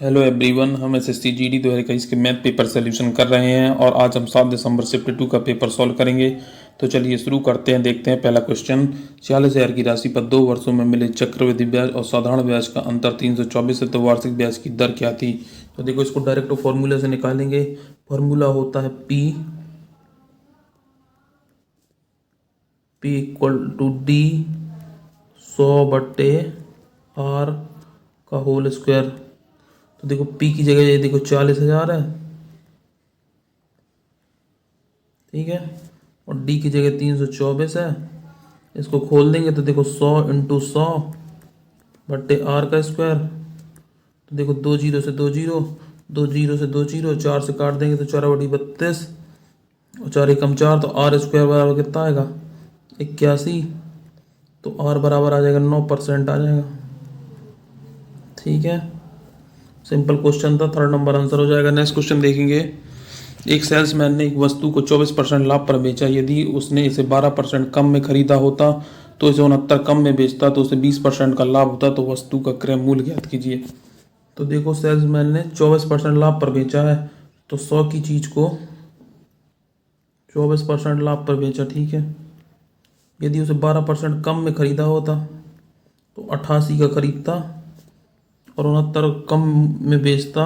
Hello everyone, हम SSC GD 2021 के math paper solution कर रहे हैं और आज हम 7 दिसंबर शिफ्ट 2 का पेपर सॉल्व करेंगे। तो चलिए शुरू करते हैं। देखते हैं पहला क्वेश्चन। 40,000 की राशि पर 2 वर्षों में मिले चक्रवृद्धि ब्याज और साधारण ब्याज का अंतर 324 है, तो वार्षिक ब्याज की दर क्या थी। तो देखो, इसको डायरेक्ट फॉर्मूला से निकालेंगे। फॉर्मूला होता है P equal to D 100/r का होल स्क्वायर। तो देखो, पी की जगह ये देखो 40,000 है, ठीक है, और डी की जगह 324 है। इसको खोल देंगे तो देखो 100 × 100/r का स्क्वायर। तो देखो, 2 जीरो से 2 जीरो, 2 जीरो से 2 जीरो, 4 से काट देंगे तो 4/32 और 4 × 4, तो आर स्क्वायर बराबर कितना आएगा 81। तो आर बराबर आ जाएगा 9% आ जाएगा, ठीक है। सिंपल क्वेश्चन था, थर्ड नंबर आंसर हो जाएगा। नेक्स्ट क्वेश्चन देखेंगे। एक सेल्समैन ने एक वस्तु को 24% लाभ पर बेचा। यदि उसने इसे 12% कम में खरीदा होता तो इसे 69 कम में बेचता तो उसे 20% का लाभ होता। तो वस्तु का क्रय मूल्य ज्ञात कीजिए। तो देखो, सेल्समैन ने 24% लाभ पर बेचा है, तो 100 की चीज को 24% लाभ पर बेचा, ठीक है। यदि उसे 12% कम में खरीदा होता तो 88 का खरीदता और 69 कम में बेचता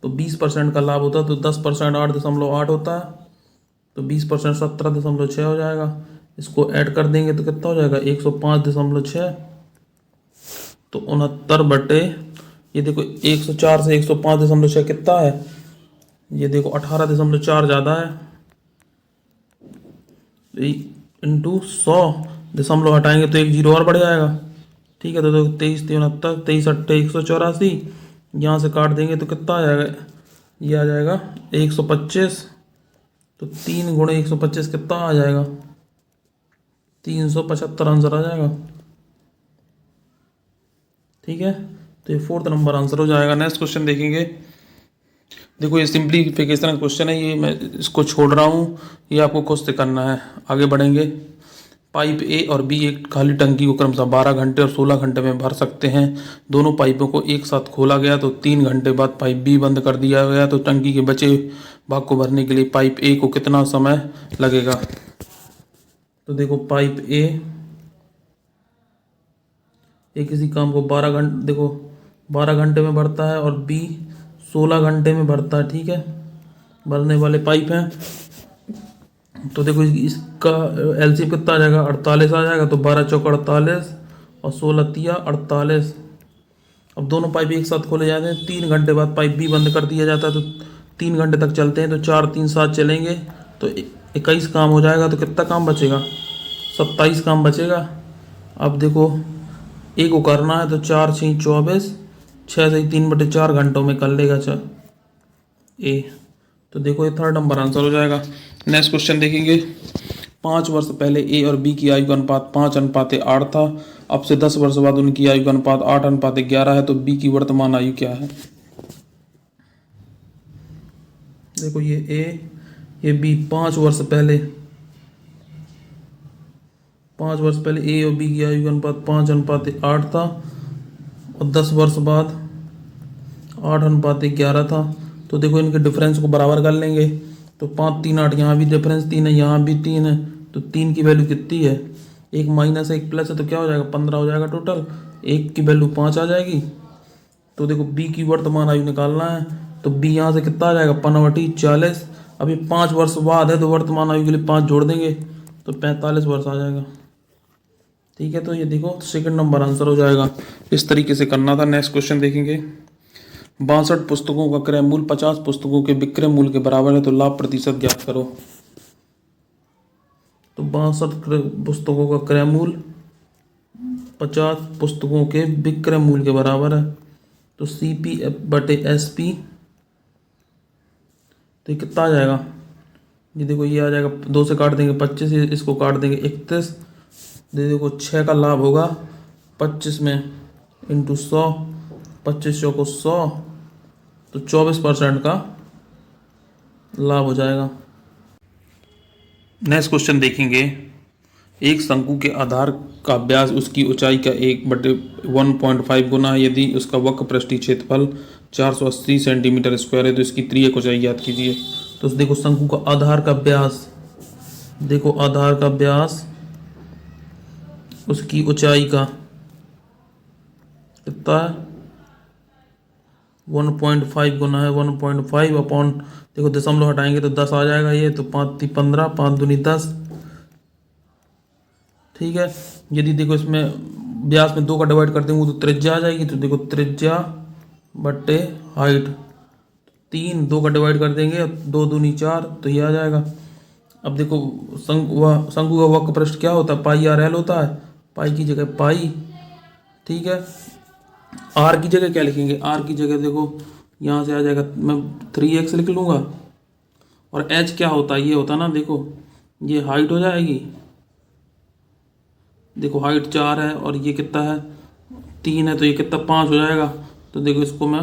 तो 20% का लाभ होता। तो 10% 8.8 होता है, तो 20% 17.6 हो जाएगा। इसको ऐड कर देंगे तो कितना हो जाएगा 105.6। तो 69 ये देखो 104 से 105.6 कितना है, ये देखो 18.4 ज़्यादा है। इंटू 100 हटाएंगे तो एक जीरो और बढ़ जाएगा, ठीक है। तो देखो 23 × 3 = 23, 23 × 8 = 184। यहाँ से काट देंगे तो कितना आ जाएगा, ये आ जाएगा 125। तो 3 × 125 कितना आ जाएगा 375 आंसर आ जाएगा, ठीक है। तो ये फोर्थ नंबर आंसर हो जाएगा। नेक्स्ट क्वेश्चन देखेंगे। देखो, ये सिंप्लीफिकेशन का क्वेश्चन है, ये मैं इसको छोड़ रहा हूँ, ये आपको खुद से करना है। आगे बढ़ेंगे। पाइप ए और बी एक खाली टंकी को क्रमशः 12 घंटे और 16 घंटे में भर सकते हैं। दोनों पाइपों को एक साथ खोला गया तो 3 घंटे बाद पाइप बी बंद कर दिया गया। तो टंकी के बचे भाग को भरने के लिए पाइप ए को कितना समय लगेगा। तो देखो, पाइप ए किसी काम को 12 घंटे, देखो 12 घंटे में भरता है और बी 16 घंटे में भरता है, ठीक है। भरने वाले पाइप हैं। तो देखो, इसका एलसीएम कितना आ जाएगा 48 आ जाएगा। तो 12 चौक 48 और 16 तिया 48। अब दोनों पाइप एक साथ खोले जाते हैं, 3 घंटे बाद पाइप भी बंद कर दिया जाता है। तो 3 घंटे तक चलते हैं, तो 4 3 7 चलेंगे तो 21 काम हो जाएगा। तो कितना काम बचेगा 27 काम बचेगा। अब देखो, ए को करना है तो 4 6 24, 6 से 3/4 घंटों में कर लेगा ए। तो देखो, ये थर्ड नंबर आंसर हो जाएगा। नेक्स्ट क्वेश्चन देखेंगे। 5 वर्ष पहले ए और बी की आयु का अनुपात 5:8 था। अब से 10 वर्ष बाद उनकी आयु का अनुपात 8:11 है। तो बी की वर्तमान आयु क्या है। देखो, ये बी 5 वर्ष पहले ए और बी की आयु का अनुपात 5:8 था और 10 वर्ष बाद 8:11 था। तो देखो, इनके डिफरेंस को बराबर कर लेंगे। तो 5 3 8, यहाँ भी डिफरेंस 3 है, यहाँ भी 3 है। तो 3 की वैल्यू कितनी है, एक माइनस एक प्लस है, तो क्या हो जाएगा 15 हो जाएगा टोटल। एक की वैल्यू 5 आ जाएगी। तो देखो, बी की वर्तमान आयु निकालना है तो बी यहाँ से कितना आ जाएगा 5/40। अभी 5 वर्ष बाद है तो वर्तमान आयु के लिए 5 जोड़ देंगे तो 45 वर्ष आ जाएगा, ठीक है। तो ये देखो, सेकंड नंबर आंसर हो जाएगा। इस तरीके से करना था। नेक्स्ट क्वेश्चन देखेंगे। 62 पुस्तकों का क्रय मूल्य 50 पुस्तकों के विक्रय मूल्य के बराबर है, तो लाभ प्रतिशत ज्ञात करो। तो 62 पुस्तकों का क्रय मूल्य 50 पुस्तकों के विक्रय मूल्य के बराबर है। तो CP/SP, तो ये कितना आ जाएगा, ये देखो, ये आ जाएगा 2 से काट देंगे 25, इसको काट देंगे 31। देखो, 6 का लाभ होगा 25 में इंटू 100, 25 को 100, तो 24% का लाभ हो जाएगा। नेक्स्ट क्वेश्चन देखेंगे। एक शंकु के आधार का व्यास उसकी ऊंचाई का 1/1.5 गुना है। यदि उसका वक्र पृष्ठीय क्षेत्रफल 480 सेंटीमीटर स्क्वायर है तो इसकी त्रियक ऊंचाई ज्ञात कीजिए। तो देखो शंकु का आधार का व्यास, देखो आधार का व्यास उसकी ऊंचाई का कितना है, 1.5 गुना है 1.5 अपॉन, देखो दशमलव हटाएंगे तो 10 आ जाएगा, ये तो 5 × 15 5 दूनी 10, ठीक है। यदि देखो इसमें व्यास में 2 का डिवाइड कर देंगे तो त्रिज्या आ जाएगी, तो देखो त्रिज्या बट्टे हाइट 3, 2 का डिवाइड कर देंगे 2 दूनी 4, तो ये आ जाएगा। अब देखो शंकु का वक्र पृष्ठ क्या होता है, पाई आर एल होता है, पाई की जगह पाई, ठीक है। आर की जगह क्या लिखेंगे, आर की जगह देखो यहाँ से आ जाएगा, मैं 3x लिख लूँगा। और एच क्या होता है, ये होता है ना, देखो ये हाइट हो जाएगी, देखो हाइट 4 है और ये कितना है 3 है, तो ये कितना 5 हो जाएगा। तो देखो इसको मैं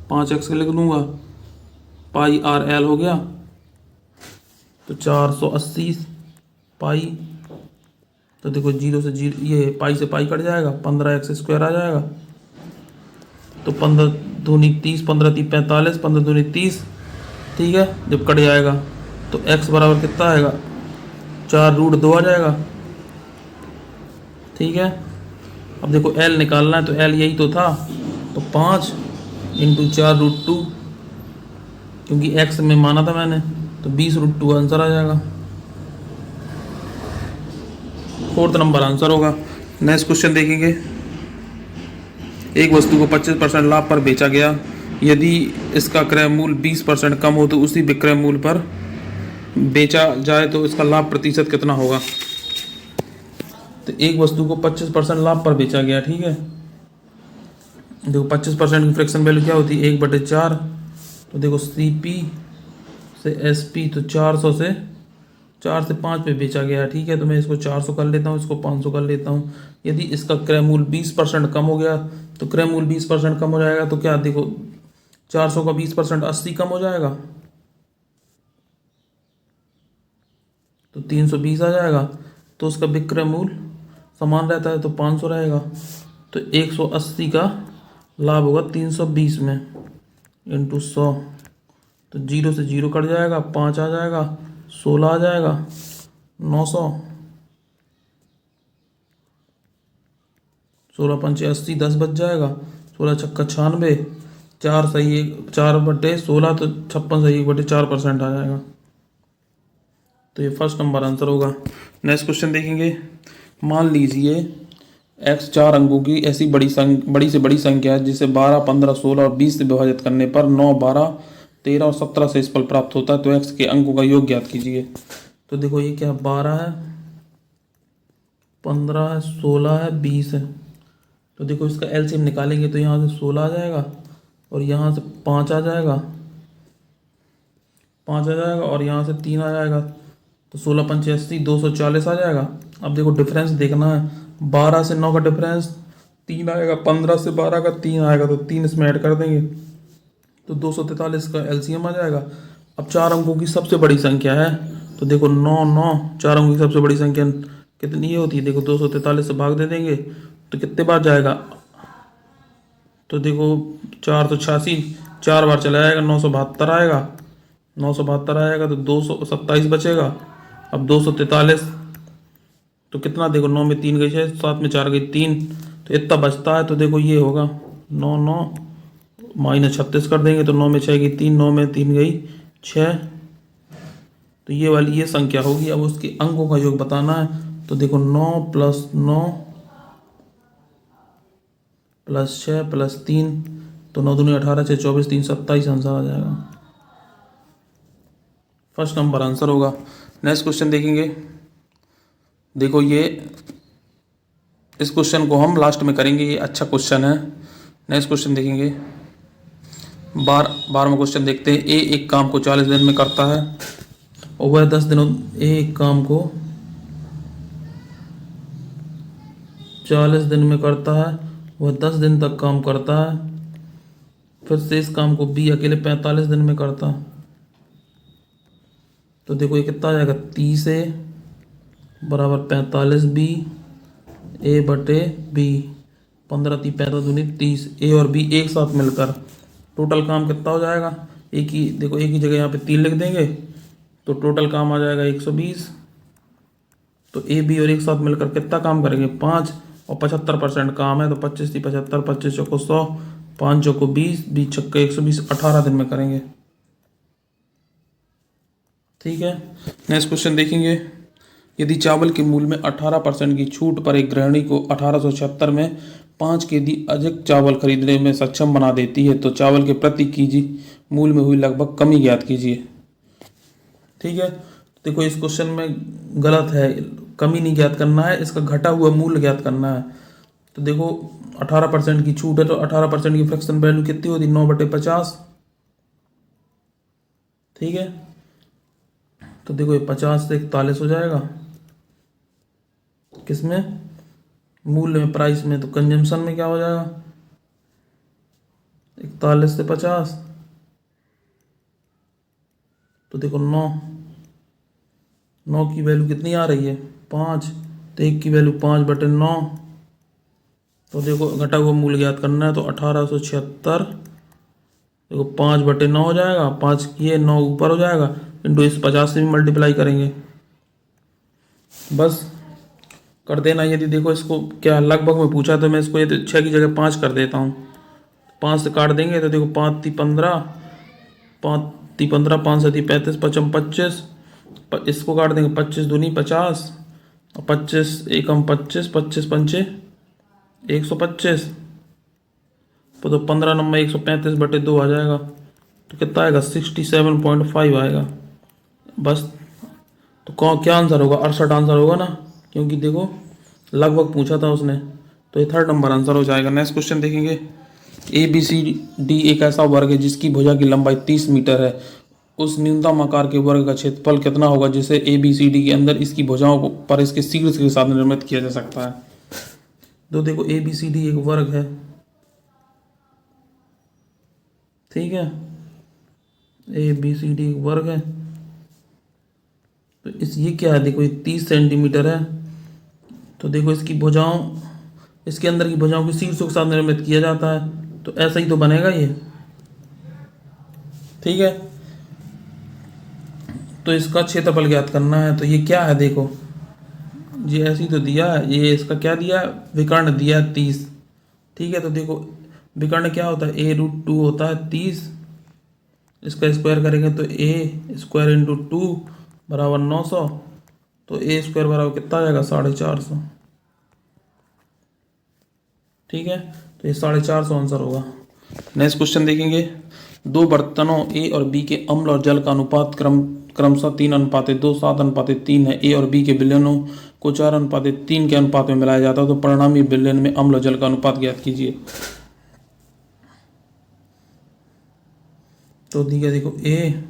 5x लिख लूँगा, पाई आर एल हो गया, तो 480 पाई, तो देखो 0 से 0, ये पाई से पाई कट जाएगा, 15x² आ जाएगा। तो 15 दूनी 30, 15 × 3 = 45, 15 दूनी 30, ठीक है। जब कट जाएगा तो x बराबर कितना आएगा, 4√2 आ जाएगा, ठीक है। अब देखो l निकालना है, तो l यही तो था, तो 5 × 4√2, क्योंकि x में माना था मैंने, तो 20√2 आंसर आ जाएगा। 4th नंबर आंसर होगा। नेक्स्ट क्वेश्चन देखेंगे। एक वस्तु को 25% लाभ पर बेचा गया, यदि इसका क्रय मूल्य 20% कम हो तो उसी विक्रय मूल्य पर बेचा जाए तो इसका लाभ प्रतिशत कितना होगा। तो एक वस्तु को 25% लाभ पर बेचा गया, ठीक है। देखो 25% की फ्रैक्शन वैल्यू क्या होती है, 1/4। तो देखो CP से SP, तो 400 से 4 से 5 पे बेचा गया, ठीक है। तो मैं इसको 400 कर लेता हूँ, इसको 500 कर लेता हूँ। यदि इसका क्रय मूल्य 20% कम हो गया, तो क्रय मूल्य 20% कम हो जाएगा, तो क्या देखो 400 का 20% 80 कम हो जाएगा, तो 320 आ जाएगा। तो उसका विक्रय मूल्य समान रहता है तो 500 रहेगा, तो 180 का लाभ होगा 320 में इंटू 100, तो 0 से 0 कट जाएगा, 5 आ जाएगा, 16 आ जाएगा, 900, 16 × 5 = 80, 10 बच जाएगा, 16 × 6 = 96, 4 सही 4/16, तो 56 सही 1/4% आ जाएगा। तो ये फर्स्ट नंबर आंसर होगा। नेक्स्ट क्वेश्चन देखेंगे। मान लीजिए x 4 अंकों की ऐसी बड़ी से बड़ी संख्या है जिसे 12, 15, 16 और 20 से विभाजित करने पर 9, 12, 13 और 17 से इस फल प्राप्त होता है, तो x के अंकों का योग ज्ञात कीजिए। तो देखो ये क्या 12 है, 15 है, 16 है, 20 है। तो देखो इसका एलसीएम निकालेंगे तो यहाँ से 16 आ जाएगा और यहाँ से 5 आ जाएगा, 5 आ जाएगा और यहाँ से 3 आ जाएगा, तो 16 × 5 = 80, 240 आ जाएगा। अब देखो डिफरेंस देखना है, 12 से 9 का डिफरेंस 3 आएगा, 15 से 12 का 3 आएगा, तो 3 इसमें ऐड कर देंगे तो 243 का एलसीएम आ जाएगा। अब 4 अंकों की सबसे बड़ी संख्या है, तो देखो 9, 9, 4 अंकों की सबसे बड़ी संख्या कितनी होती है, देखो 243 से भाग दे देंगे तो कितने बार जाएगा, तो देखो 4 तो 86, 4 बार चला जाएगा, 972 आएगा, 972 आएगा, तो 227 बचेगा। अब 243 तो कितना, देखो 9 में 3 गई 6, 7 में 4 गई 3, तो इतना बचता है। तो देखो ये होगा 9, 9 - 36 कर देंगे तो 9 में 6 गई 3, 9 में 3 गई 6, तो ये वाली ये संख्या होगी। अब उसके अंकों का योग बताना है, तो देखो 9 + 9 + 6 + 3, तो 9 दूनी 18, 6 24, 3 27 आंसर आ जाएगा। फर्स्ट नंबर आंसर होगा। नेक्स्ट क्वेश्चन देखेंगे। देखो ये इस क्वेश्चन को हम लास्ट में करेंगे, ये अच्छा क्वेश्चन है। नेक्स्ट क्वेश्चन देखेंगे। 12वां क्वेश्चन देखते हैं। एक काम को 40 दिन में करता है और वह 10 दिनों, एक काम को 40 दिन में करता है, वह 10 दिन तक काम करता है, फिर से इस काम को बी अकेले 45 दिन में करता है। तो देखो ये कितना आ जाएगा, 30A बराबर 45B ए बटे बी। 15×3 = 35 ए और बी एक साथ मिलकर टोटल काम कितना हो जाएगा। एक ही देखो, एक ही जगह यहाँ पे 3 लिख देंगे तो टोटल काम आ जाएगा 120। तो ए बी और एक साथ मिलकर कितना काम करेंगे 5, और 75% काम है तो 25×3 = 75, 25×4 = 100, 5×4 = 20, 20×6 = 120, 18 दिन में करेंगे। ठीक है, नेक्स्ट क्वेश्चन देखेंगे। यदि चावल के मूल्य में 18% की छूट पर एक गृहिणी को 1876 में 5 kg अधिक चावल खरीदने में सक्षम बना देती है तो चावल के प्रति केजी मूल्य में हुई लगभग कमी ज्ञात कीजिए। ठीक है, देखो इस क्वेश्चन में गलत है, कमी नहीं ज्ञात करना है, इसका घटा हुआ मूल्य ज्ञात करना है। तो देखो 18% की छूट है तो 18% की फ्रैक्शन वैल्यू कितनी होती है 9/50। ठीक है, तो देखो ये 50 से 41 हो जाएगा, किसमें मूल्य में, प्राइस में। तो कंजम्पशन में क्या हो जाएगा 41 से 50, तो देखो 9 की वैल्यू कितनी आ रही है 5, तो 1 की वैल्यू 5/9। तो देखो घटा हुआ मूल्य ज्ञात करना है तो 1876 देखो 5/9 हो जाएगा, 5 किए 9 ऊपर हो जाएगा, इंटू इस 50 से भी मल्टीप्लाई करेंगे, बस कर देना। यदि देखो इसको क्या लगभग में पूछा तो मैं इसको ये 6 की जगह 5 कर देता हूँ। 5 से काट देंगे तो देखो 5×3 = 15, 5×3 = 15, 5×7 = 35, 5×5 = 25, इसको काट देंगे 25×2 = 50, और 25×1 = 25, 25×5 = 125, तो 15 135/2 आ जाएगा। तो कितना आएगा 67.5 आएगा, बस। तो क्या आंसर होगा 68 आंसर होगा ना, क्योंकि देखो लगभग पूछा था उसने, तो ये 3rd नंबर आंसर हो जाएगा। नेक्स्ट क्वेश्चन देखेंगे। ABCD एक ऐसा वर्ग है जिसकी भुजा की लंबाई 30 मीटर है, उस न्यूनतम आकार के वर्ग का क्षेत्रफल कितना होगा जिसे ABCD के अंदर इसकी भुजाओं पर इसके शीर्ष के साथ निर्मित किया जा सकता है। तो देखो ABCD एक वर्ग है, ठीक है, ABCD एक वर्ग है, तो ये क्या है, देखो ये 30 सेंटीमीटर है, तो देखो इसकी भुजाओं, इसके अंदर की भुजाओं के शीर्षों के साथ निर्मित किया जाता है, तो ऐसा ही तो बनेगा ये। ठीक है, तो इसका क्षेत्रफल ज्ञात करना है, तो ये क्या है देखो, ये ऐसे ही तो दिया है, ये इसका क्या दिया है विकर्ण दिया है 30। ठीक है, तो देखो विकर्ण क्या होता है a√2 होता है 30, इसका स्क्वायर करेंगे तो a² × 2 = 900, तो a² बराबर कितना आ जाएगा 450। ठीक है, तो ये 450 आंसर होगा। नेक्स्ट क्वेश्चन देखेंगे। 2 बर्तनों ए और बी के अम्ल और जल का अनुपात क्रमशः 3:2, 7:3 है। ए और बी के विलयनों को 4:3 के अनुपात में मिलाया जाता है, तो परिणामी विलयन में अम्ल और जल का अनुपात ज्ञात कीजिए। तो ठीक है, देखो ए,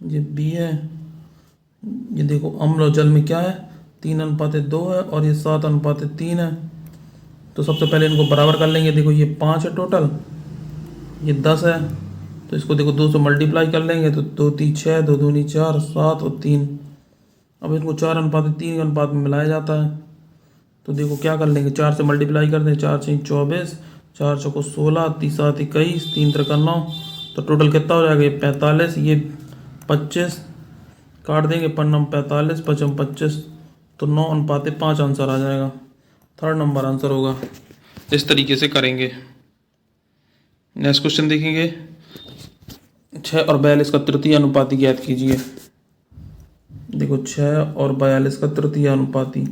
ये बी है, ये देखो अम्ल और जल में क्या है 3:2 है, और ये 7:3 है। तो सबसे पहले इनको बराबर कर लेंगे, देखो ये 5 है टोटल, ये 10 है, तो इसको देखो 2 से मल्टीप्लाई कर लेंगे तो 2×3 = 6, 2×2 = 4, 7 और 3। अब इनको 4:3 के अनुपात में मिलाया जाता है, तो देखो क्या कर लेंगे 4 से मल्टीप्लाई कर दें, 4×6 = 24, 4×4 = 16, 3×7 = 21, 3×3 = 9, तो टोटल कितना हो जाएगा ये 45, ये 25, काट देंगे 5×9 = 45, 5×25, तो 9:5 आंसर आ जाएगा। 3rd नंबर आंसर होगा। इस तरीके से करेंगे। नेक्स्ट क्वेश्चन देखेंगे। 6 और 42 का तृतीय अनुपाती ज्ञात कीजिए। देखो 6 और 42 का तृतीय अनुपाती,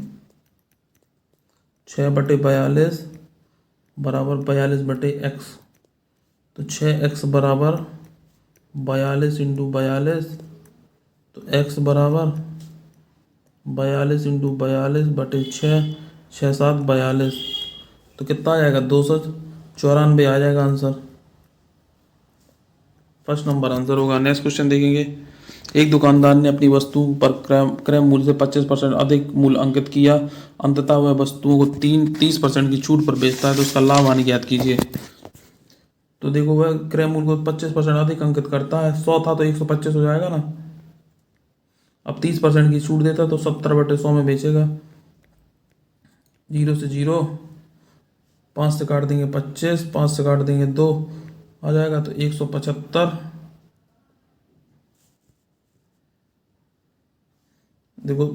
6/42 बराबर 42/x, तो 6x बराबर 42 × 42, तो x बराबर 42 × 42/6, 6×7 = 42, तो कितना आ जाएगा 294 आ जाएगा आंसर। 1st नंबर आंसर होगा। नेक्स्ट क्वेश्चन देखेंगे। एक दुकानदार ने अपनी वस्तु पर क्रय मूल्य से 25% अधिक मूल्य अंकित किया, अंततः वह वस्तुओं को 30% की छूट पर बेचता है, तो उसका लाभ हानि ज्ञात कीजिए। तो देखो वह क्रय मूल्य को 25% अधिक अंकित करता है, 100 था तो 125 हो जाएगा ना, अब 30% की छूट देता तो 70/100 में बेचेगा। 0 से 0, 5 से काट देंगे 25, 5 से काट देंगे 2, आ जाएगा तो 175। देखो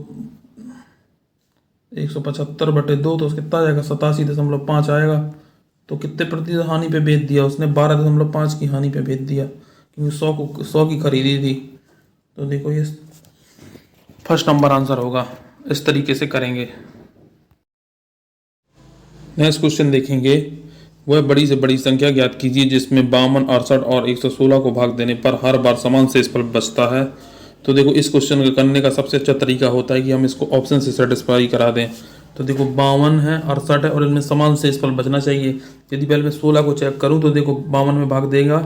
175/2 तो कितना आ जाएगा, 87.5 आएगा। तो कितने प्रतिशत हानि पे बेच दिया उसने, 12.5 की हानि पे बेच दिया, क्योंकि 100 की खरीदी थी। तो देखो ये फर्स्ट नंबर आंसर होगा। इस तरीके से करेंगे। नेक्स्ट क्वेश्चन देखेंगे। वह बड़ी से बड़ी संख्या ज्ञात कीजिए जिसमें 52, 68 और 116 को भाग देने पर हर बार समान शेषफल बचता है। तो देखो इस क्वेश्चन को करने का सबसे अच्छा तरीका होता है कि हम इसको ऑप्शन से सेटिस्फाई करा दें। तो देखो 52 है, 68 है और इनमें समान शेषफल बचना चाहिए। यदि पहले मैं 16 को चेक करूं तो देखो 52 में भाग देगा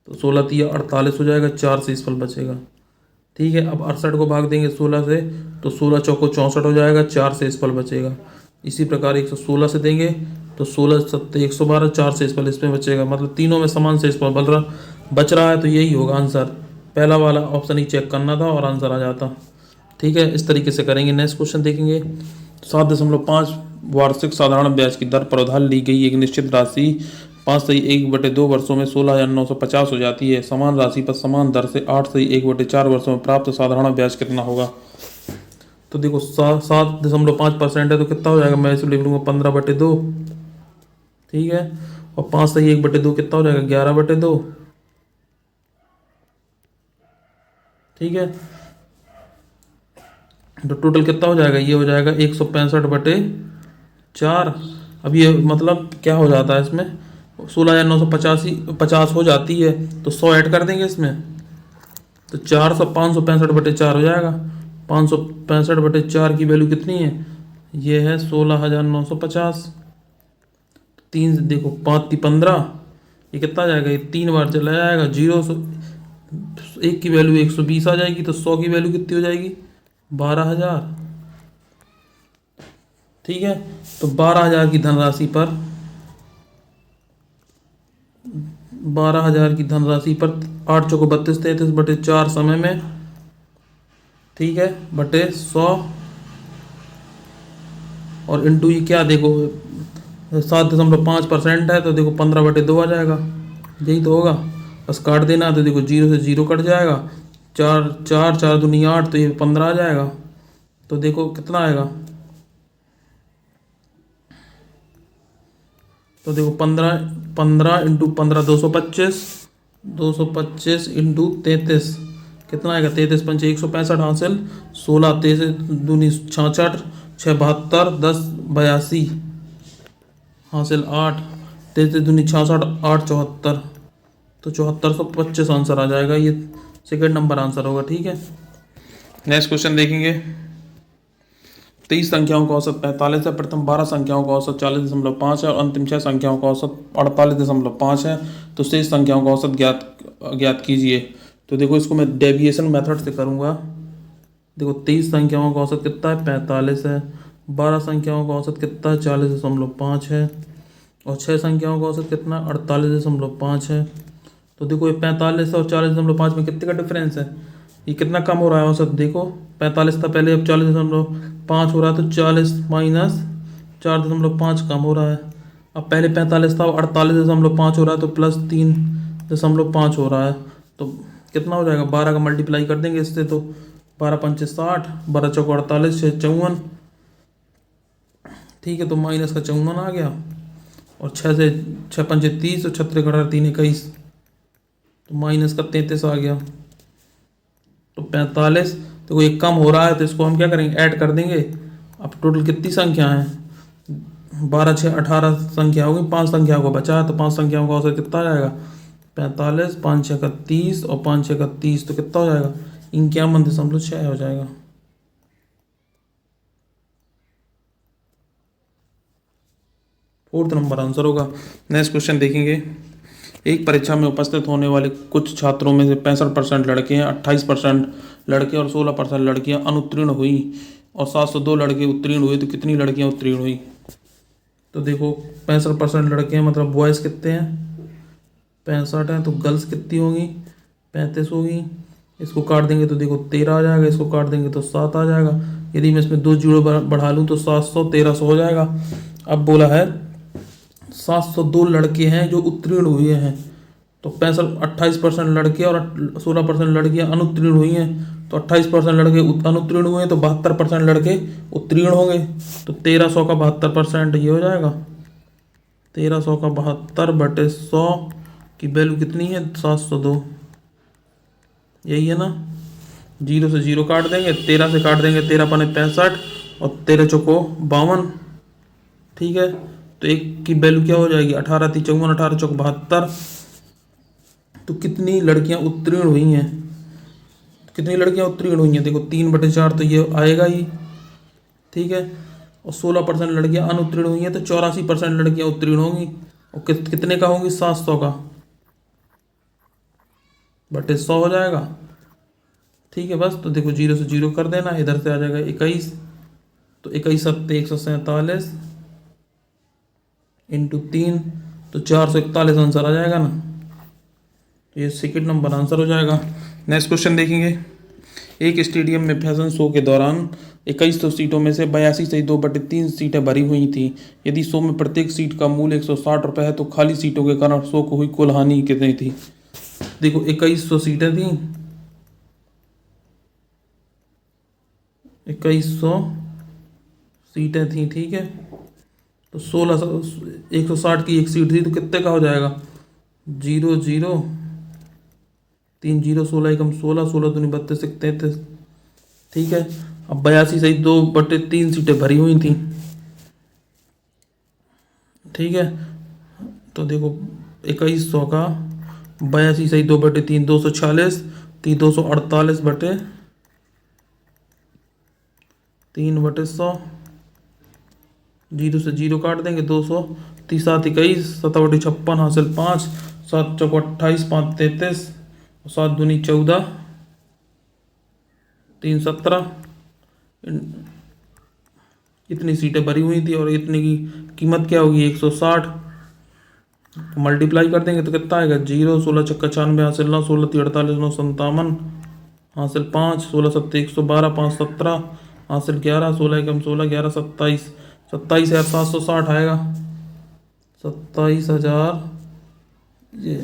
तो 16 तिया 48 हो जाएगा, 4 शेषफल बचेगा। ठीक है, अब 68 को भाग देंगे 16 से तो 16 चौको 64 हो जाएगा, 4 शेषफल बचेगा। इसी प्रकार 116 से देंगे तो 16 सत्ते 112, 4 शेषफल इसमें बचेगा। मतलब तीनों में समान शेषफल बच रहा है, तो यही होगा आंसर। पहला वाला ऑप्शन ही चेक करना था और आंसर आ जाता। ठीक है, इस तरीके से करेंगे। नेक्स्ट क्वेश्चन देखेंगे। 7.5 वार्षिक साधारण ब्याज की दर पर उधार ली गई एक निश्चित राशि 5/1/2 वर्षों में 16,950 हो जाती है। समान राशि पर समान दर से 8/1/4 वर्षों में प्राप्त साधारण ब्याज कितना होगा। तो देखो 7.5% है तो कितना हो जाएगा, मैं इसे लिख लूँगा 15/2। ठीक है, और 5/1/2 कितना हो जाएगा, 11/2। ठीक है, तो टोटल कितना हो जाएगा, ये हो जाएगा 165/4। अब ये मतलब क्या हो जाता है इसमें, 16,950 हो जाती है तो 100 ऐड कर देंगे इसमें, तो 400 565/4 हो जाएगा। 565/4 की वैल्यू कितनी है, ये है 16,950। तीन से देखो 5 की 15, ये कितना आ जाएगा, ये 3 बार चला जाएगा। 1 की वैल्यू 120 आ जाएगी, तो 100 की वैल्यू कितनी हो जाएगी, 12,000। ठीक है, तो 12,000 की धनराशि पर 12,000 की धनराशि पर 8 चौको 32, 33/4 समय में, ठीक है, बटे 100 और इंटू ये क्या देखो 7.5% है तो देखो 15/2 आ जाएगा। यही तो होगा, बस काट देना। तो देखो 0 से 0 कट जाएगा, 4 4 4 दूनी 8 तो ये 15 आ जाएगा। तो देखो कितना आएगा, तो देखो 15 इंटू 15 225, 225 इंटू 33 कितना आएगा, 33 पंचे 165 हासिल, 16 33 दूनी 66, 6 72, 10 82 हासिल 8, 33 दूनी 66, 8 74, तो 7425 आंसर आ जाएगा। ये सेकंड नंबर आंसर होगा। ठीक है, नेक्स्ट क्वेश्चन देखेंगे। 23 संख्याओं का औसत 45 है। प्रथम 12 संख्याओं का औसत 40.5 है और अंतिम 6 संख्याओं का औसत 48.5 है। तो शेष संख्याओं का औसत ज्ञात कीजिए। तो देखो इसको मैं डेविएशन मेथड से करूँगा। देखो 23 संख्याओं का औसत कितना है, 45 है। 12 संख्याओं का औसत कितना है, 40.5 है। और 6 संख्याओं का औसत कितना है, 48.5 है। तो देखो ये 45 और 40.5 में कितने का डिफरेंस है, ये कितना कम हो रहा है औसत। देखो 45 था पहले, अब 40.5 हो रहा है, तो 40 माइनस 4.5 कम हो रहा है। अब पहले 45 था, 48.5 हो रहा है, तो प्लस 3.5 हो रहा है। तो कितना हो जाएगा, 12 का मल्टीप्लाई कर देंगे इससे, तो 12 पंचे 60, 12 चौको 48, 6 54। ठीक है, तो माइनस का 54 आ गया, और 6 पंचे 30 और 36 घटा 3 21, तो माइनस का 33 आ गया। तो 45, तो ये कम हो रहा है तो इसको हम क्या करेंगे, ऐड कर देंगे। अब टोटल कितनी संख्या है, 12 6 18 संख्या होगी, 5 संख्या को बचा है, तो 5 संख्याओं का औसत कितना आ जाएगा, 45, 5 6 31 और 5 6 31, तो कितना हो जाएगा, 51.6 हो जाएगा। फोर्थ नंबर आंसर होगा। नेक्स्ट क्वेश्चन देखेंगे। एक परीक्षा में उपस्थित होने वाले कुछ छात्रों में से 65% लड़के हैं, 28% लड़के और 16% लड़कियां अनुत्तीर्ण हुई और 702 लड़के उत्तीर्ण हुए, तो कितनी लड़कियां उत्तीर्ण हुई। तो देखो 65% लड़के हैं, मतलब बॉयज़ कितने हैं, 65 हैं, तो गर्ल्स कितनी होंगी, 35 होगी। इसको काट देंगे तो देखो 13 आ जाएगा, इसको काट देंगे तो 7 आ जाएगा। यदि मैं इसमें 2 जीरो बढ़ा लूँ तो 700 1300 हो जाएगा। अब बोला है 702 लड़के हैं जो उत्तीर्ण हुए हैं, तो 28% लड़के और 16% लड़कियां अनुत्तीर्ण हुई हैं। तो 28% लड़के अनुत्तीर्ण हुए हैं, तो 72% लड़के उत्तीर्ण होंगे। तो 1300 का 72% ये हो जाएगा। 1300 का 72/100 की वैल्यू कितनी है? 702। यही है ना। 0 से 0 काट देंगे, 13 से काट देंगे, 13 पने 65 और 13 चौको 52। ठीक है, तो एक की वैल्यू क्या हो जाएगी? 18 3 54, 18 चौक 72। तो कितनी लड़कियां उत्तीर्ण हुई हैं? कितनी लड़कियां उत्तीर्ण हुई हैं? देखो 3/4 तो ये आएगा ही। ठीक है, और 16% लड़कियां अनुत्तीर्ण हुई हैं, तो 84% लड़कियां उत्तीर्ण होंगी। और कितने का होंगी? 700 का बटे 100 हो जाएगा। ठीक है, बस तो देखो 0 से 0 कर देना, इधर से आ जाएगा 21। तो 21 सत्ते 147 इंटू 3, तो 441 आंसर आ जाएगा ना। तो ये सेकंड नंबर आंसर हो जाएगा। नेक्स्ट क्वेश्चन देखेंगे। एक स्टेडियम में फैशन शो के दौरान 2100 सीटों में से 82 से 2/3 सीटें भरी हुई थी। यदि शो में प्रत्येक सीट का मूल्य 160 रुपये है, तो खाली सीटों के कारण शो को हुई कुल हानि कितनी थी? देखो 2100 सीटें थी, 2100 सीटें थी। ठीक है, तो 160 की एक सीट थी, तो कितने का हो जाएगा? 0 0 3 0 16 एकम 16, 16 दूनी 32 33। ठीक है, अब 82 सही 2/3 सीटें भरी हुई थी। ठीक है, तो देखो 2100 का 82 सही 2/3 246, 248 बटे 3/100। 0 से 0 काट देंगे, 200 3 7 21, 7/56 हासिल 5, 7 चौक 28, 5 33, 7 दूनी 14, 3 17। इतनी सीटें भरी हुई थी और इतनी की कीमत क्या होगी? 160। मल्टीप्लाई कर देंगे तो कितना आएगा? 0 16 छक्का 96 हासिल 9, 16 3 48 9 57 हासिल 5, 16 7 112, 5 17 हासिल 11, 16 एकम 16, 11 27, 27,760 आएगा। 27,000। ये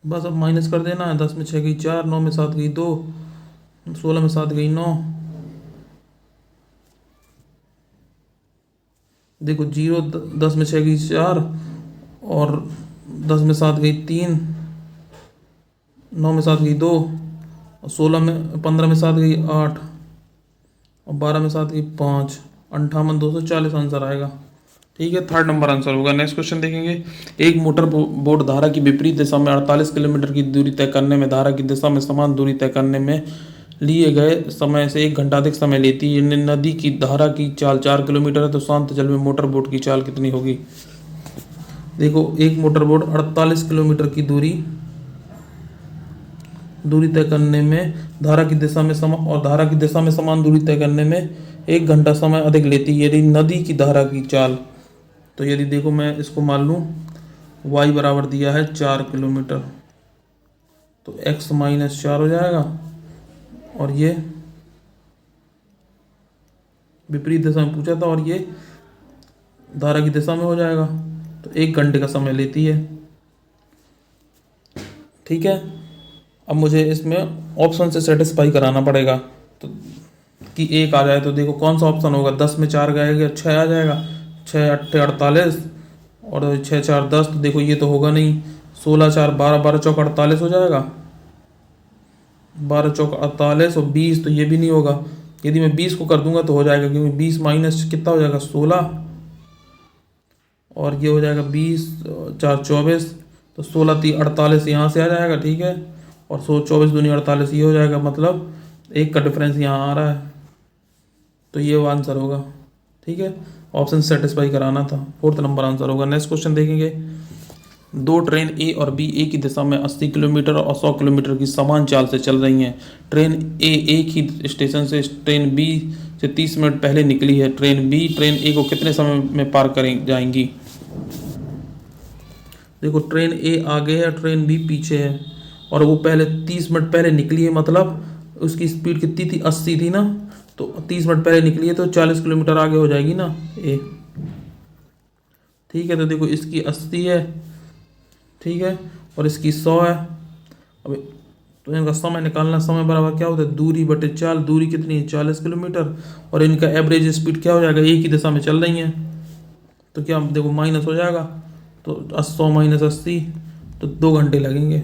बस अब माइनस कर देना है। 10 में 6 गई 4, 9 में 7 गई 2, 16 में 7 गई 9। देखो 0 10 में 6 गई 4, और 10 में 7 गई 3, 9 में 7 गई 2, और 15 में 7 गई 8, और 12 में 7 गई 5। 58,240 आंसर आएगा। ठीक है, थर्ड नंबर आंसर होगा। नेक्स्ट क्वेश्चन देखेंगे। एक मोटर बोट धारा की विपरीत दिशा में 48 किलोमीटर की दूरी तय करने में धारा की दिशा में समान दूरी तय करने में लिए गए समय से 1 घंटा अधिक समय लेती है। नदी की धारा की चाल 4 किलोमीटर है, तो शांत जल में मोटर बोट की चाल कितनी होगी? देखो एक मोटर बोट 48 किलोमीटर की दूरी तय करने में धारा की दिशा में समान दूरी तय करने में 1 घंटा समय अधिक लेती है। यदि नदी की धारा की चाल, तो यदि देखो मैं इसको मान लूँ y बराबर दिया है 4 किलोमीटर, तो x - 4 हो जाएगा, और ये विपरीत दिशा में पूछा था, और ये धारा की दिशा में हो जाएगा। तो 1 घंटे का समय लेती है। ठीक है, अब मुझे इसमें ऑप्शन से सेटिस्फाई कराना पड़ेगा, तो कि 1 आ जाए। तो देखो कौन सा ऑप्शन होगा? 10 में 4 गएगा 6 आ जाएगा, 6 8 48, और 6 4 10। तो देखो ये तो होगा नहीं। 16 4 12, 12 चौक 48 हो जाएगा, 12 चौक 48, और 20 तो ये भी नहीं होगा। यदि मैं 20 को कर दूंगा तो हो जाएगा, क्योंकि 20 माइनस कितना हो जाएगा? 16, और ये हो जाएगा 20 4 24, तो 16 3 48 यहाँ से आ जाएगा। ठीक है, और 24 दूनी 48 ये हो जाएगा, मतलब 1 का डिफरेंस यहाँ आ रहा है। तो ये वो आंसर होगा। ठीक है, ऑप्शन सेटिस्फाई कराना था, 4th नंबर आंसर होगा। नेक्स्ट क्वेश्चन देखेंगे। 2 ट्रेन ए और बी एक ही दिशा में 80 किलोमीटर और 100 किलोमीटर की समान चाल से चल रही हैं। ट्रेन ए एक ही स्टेशन से ट्रेन बी से 30 मिनट पहले निकली है। ट्रेन बी ट्रेन ए को कितने समय में पार करें जाएंगी? देखो ट्रेन ए आगे है, ट्रेन बी पीछे है। और वो पहले 30 मिनट पहले निकली है, मतलब उसकी स्पीड कितनी थी, 80 थी ना, तो 30 मिनट पहले निकली है तो 40 किलोमीटर आगे हो जाएगी ना ए। ठीक है, तो देखो इसकी 80 है, ठीक है, और इसकी 100 है। अब तो इनका समय निकालना, समय बराबर क्या होता है, दूरी बटे चाल। दूरी कितनी है, 40 किलोमीटर, और इनका एवरेज स्पीड क्या हो जाएगा, एक ही दिशा में चल रही हैं, तो क्या देखो माइनस हो जाएगा, तो 100 माइनस 80, तो 2 घंटे लगेंगे।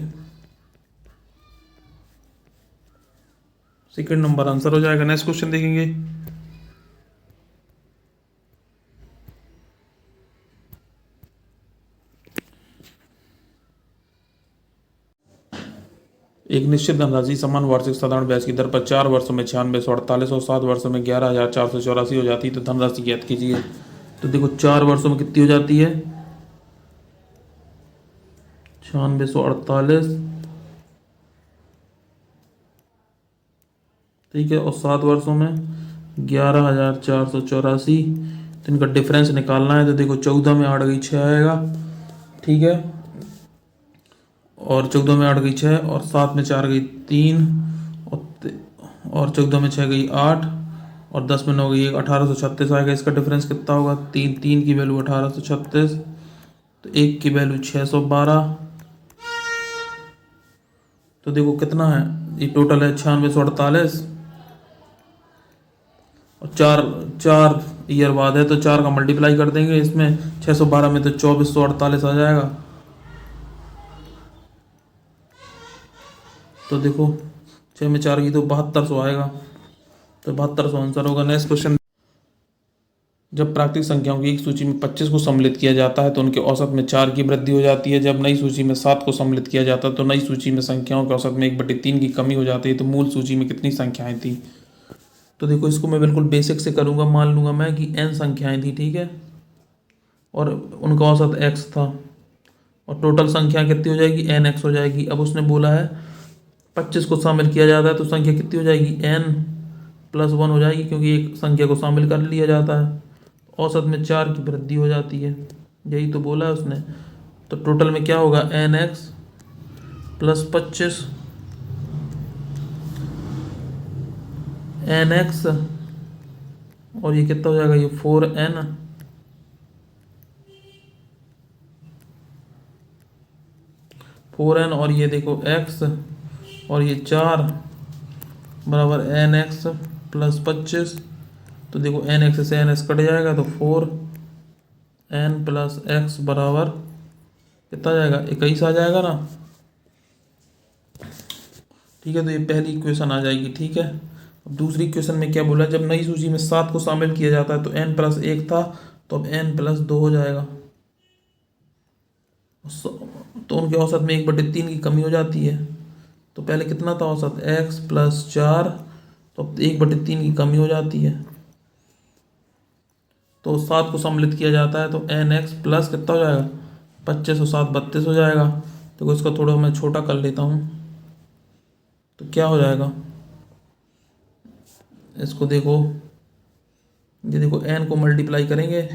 सेकंड नंबर आंसर हो जाएगा। नेक्स्ट क्वेश्चन देखेंगे। एक निश्चित धनराशि समान वार्षिक साधारण ब्याज की दर पर 4 वर्षों में 9648 और 7 वर्षों में 11484 हो जाती है, तो धनराशि ज्ञात कीजिए। तो देखो 4 वर्षों में कितनी हो जाती है, 9648, ठीक है, और 7 वर्षों में 11484। तो इनका डिफरेंस निकालना है, तो देखो 14 में 8 गई 6 आएगा, ठीक है, और 14 में 8 गई 6, और 7 में 4 गई 3, और 14 में 6 गई 8, और 10 में 9 गई 1, 1836 आएगा। इसका डिफरेंस कितना होगा, 3, 3 की वैल्यू 1836, तो 1 की वैल्यू 612। तो देखो कितना है, ये टोटल है 9648, और 4 4 ईयर बाद है, तो 4 का मल्टीप्लाई कर देंगे इसमें 612 में, तो 2448 आ जाएगा। तो देखो 6 में 4 की तो 7200 आएगा, तो 7200 आंसर होगा। Next question. जब प्राकृतिक संख्याओं की एक सूची में 25 को सम्मिलित किया जाता है तो उनके औसत में 4 की वृद्धि हो जाती है। जब नई सूची में 7 को सम्मिलित किया जाता है तो नई सूची में संख्याओं के औसत में 1/3 की कमी हो जाती है। तो मूल सूची में कितनी संख्याएं थी। तो देखो इसको मैं बिल्कुल बेसिक से करूँगा। मान लूँगा मैं कि n संख्याएं थी, ठीक है, और उनका औसत x था, और टोटल संख्या कितनी हो जाएगी, nx हो जाएगी। अब उसने बोला है 25 को शामिल किया जाता है तो संख्या कितनी हो जाएगी, n+1 हो जाएगी, क्योंकि एक संख्या को शामिल कर लिया जाता है। औसत में 4 की वृद्धि हो जाती है, यही तो बोला है उसने। तो टोटल में क्या होगा, nx+25, nx, और ये कितना हो जाएगा, ये 4n, और ये देखो x, और ये 4 बराबर nx+25। तो देखो nx से nx कट जाएगा, तो 4n+x बराबर कितना आ जाएगा, 21 आ जाएगा ना। ठीक है, तो ये पहली इक्वेशन आ जाएगी, ठीक है। अब दूसरी इक्वेशन में क्या बोला, जब नई सूची में 7 को शामिल किया जाता है तो n+1 था, तो अब n+2 हो जाएगा। तो उनके औसत में 1/3 की कमी हो जाती है। तो पहले कितना था औसत, x+4, तो अब 1/3 की कमी हो जाती है। तो 7 को सम्मिलित किया जाता है तो nx प्लस कितना हो जाएगा, 25 और 7 32 हो जाएगा। तो इसका थोड़ा मैं छोटा कर लेता हूँ, तो क्या हो जाएगा, इसको देखो, ये देखो n को मल्टीप्लाई करेंगे,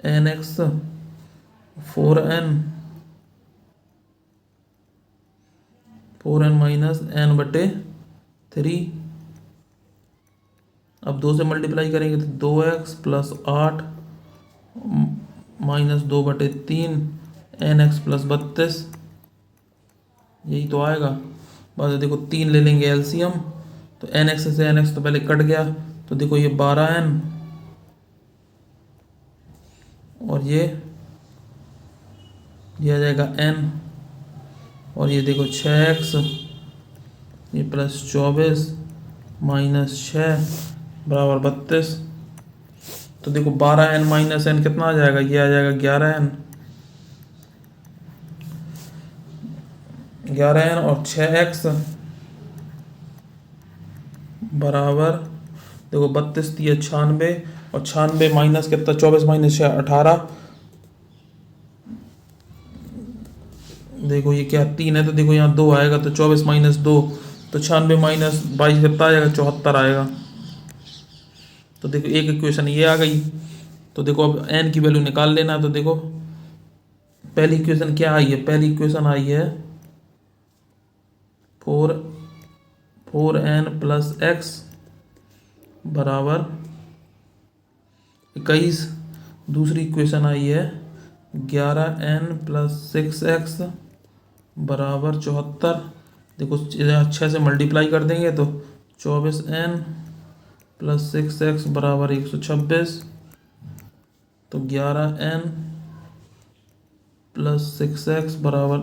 nx 4n माइनस n/3। अब 2 से मल्टीप्लाई करेंगे तो 2x + 8 माइनस 2/3 nx + 32, यही तो आएगा। बस देखो 3 ले लेंगे एलसीएम, तो nx से nx तो पहले कट गया, तो देखो ये 12n, और ये आ जाएगा n, और ये देखो 6x, ये +24 माइनस 6 बराबर 32। तो देखो 12n माइनस n कितना आ जाएगा, ये आ जाएगा 11n, और 6x बराबर देखो 32 दिया 96, और 96 माइनस कितना, 24 माइनस 6 18। देखो ये क्या 3 है, तो देखो यहाँ 2 आएगा, तो 24 माइनस 2, तो 96 माइनस 22 कितना आ जाएगा, 74 आएगा। तो देखो एक इक्वेशन ये आ गई। तो देखो अब n की वैल्यू निकाल लेना, तो देखो पहली इक्वेशन क्या आई है? पहली इक्वेशन आई है 4n प्लस एक्स बराबर 21। दूसरी इक्वेशन आई है 11n प्लस 6x बराबर 74। देखो अच्छे से मल्टीप्लाई कर देंगे तो 24n प्लस 6x बराबर 126। तो 11n प्लस 6x बराबर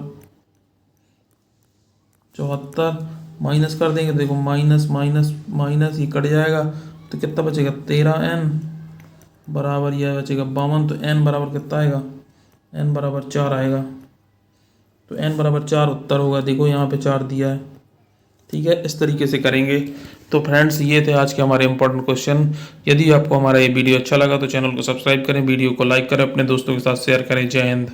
74। माइनस कर देंगे, देखो माइनस माइनस माइनस ही कट जाएगा तो कितना बचेगा? 13n बराबर यह बचेगा 52। तो n बराबर कितना आएगा? n बराबर 4 आएगा। तो n बराबर 4 उत्तर होगा। देखो यहाँ पे 4 दिया है। ठीक है, इस तरीके से करेंगे। तो फ्रेंड्स, ये थे आज के हमारे इंपॉर्टेंट क्वेश्चन। यदि आपको हमारा ये वीडियो अच्छा लगा तो चैनल को सब्सक्राइब करें, वीडियो को लाइक करें, अपने दोस्तों के साथ शेयर करें। जय हिंद।